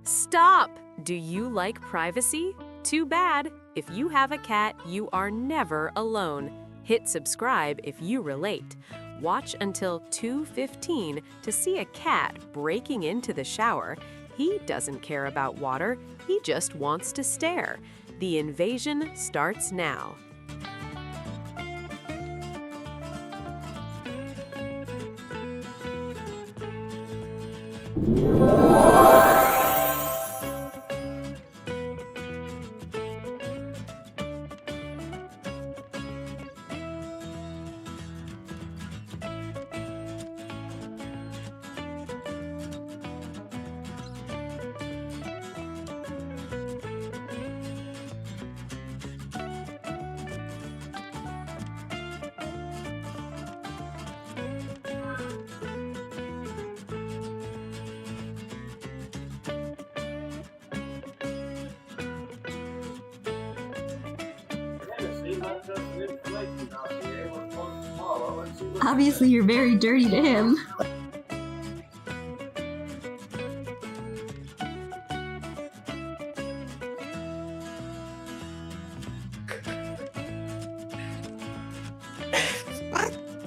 Stop! Do you like privacy? Too bad. If you have a cat, you are never alone. Hit subscribe if you relate. Watch until 2:15 to see a cat breaking into the shower. He doesn't care about water, he just wants to stare. The invasion starts now. Obviously, you're very dirty to him.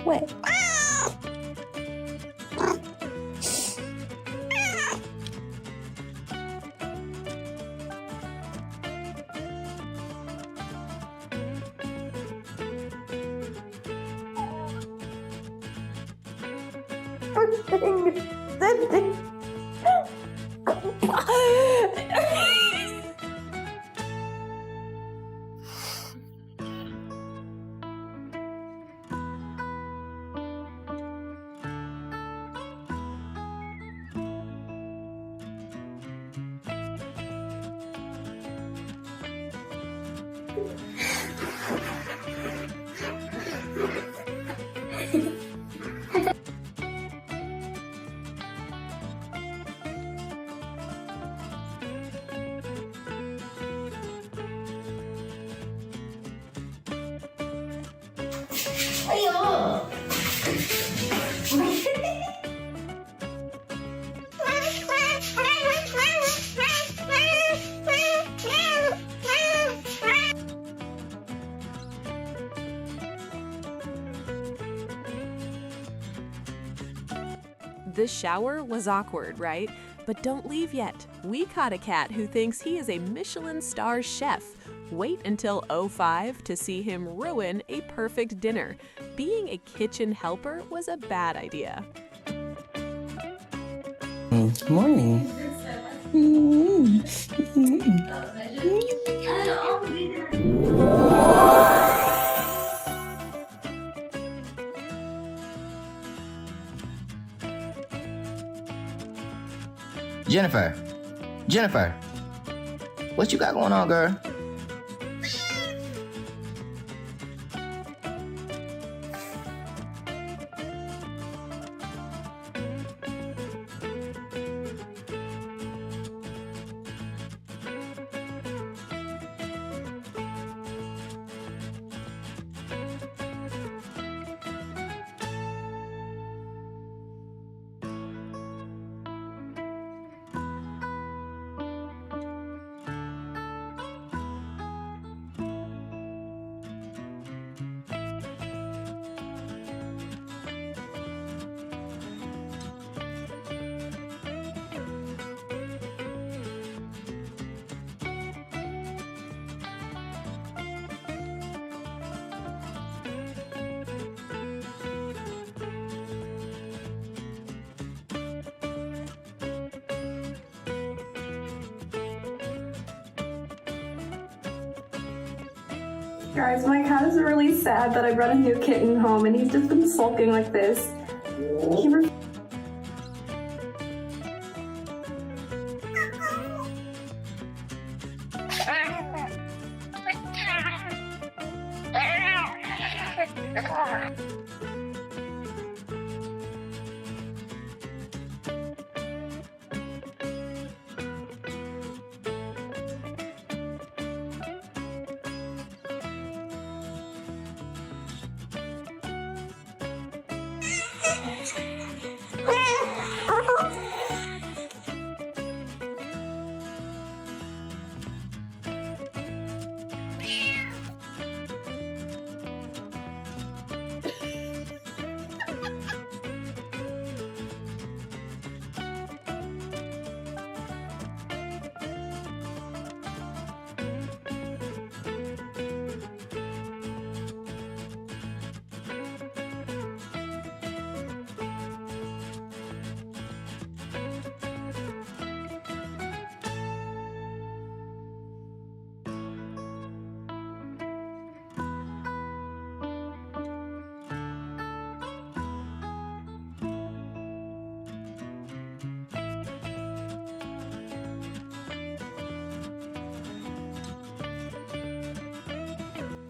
Wait. The shower was awkward, right? But don't leave yet. We caught a cat who thinks he is a Michelin star chef. Wait until 05 to see him ruin a perfect dinner. Being a kitchen helper was a bad idea. Morning. Jennifer, what you got going on, girl? Guys, my cat is really sad that I brought a new kitten home and he's just been sulking like this. He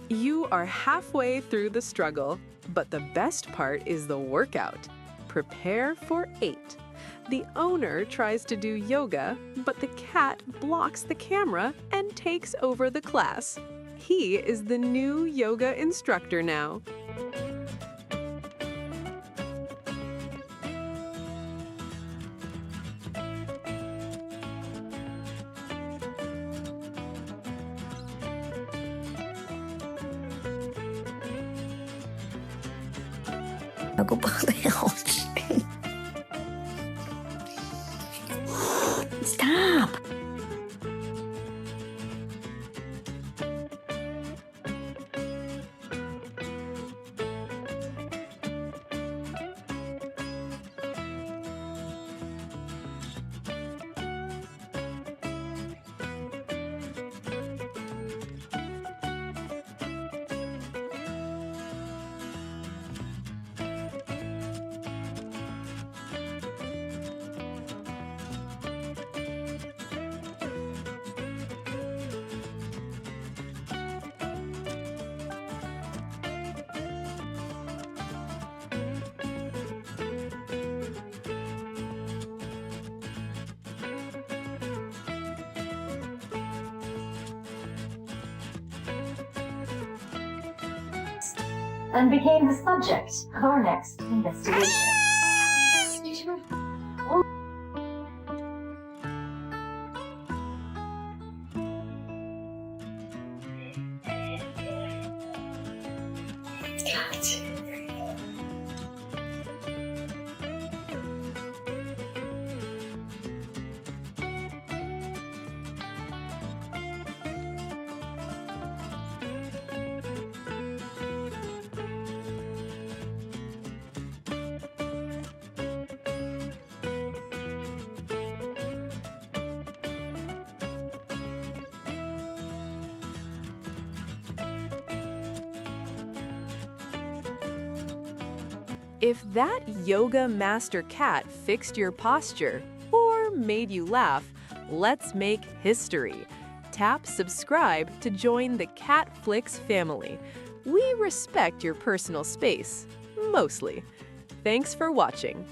You are halfway through the struggle, but the best part is the workout. Prepare for 8. The owner tries to do yoga, but the cat blocks the camera and takes over the class. He is the new yoga instructor now. Ako pa ouch. Stop! And became the subject of our next investigation. If that yoga master cat fixed your posture or made you laugh, let's make history. Tap subscribe to join the CatFlix family. We respect your personal space, mostly. Thanks for watching.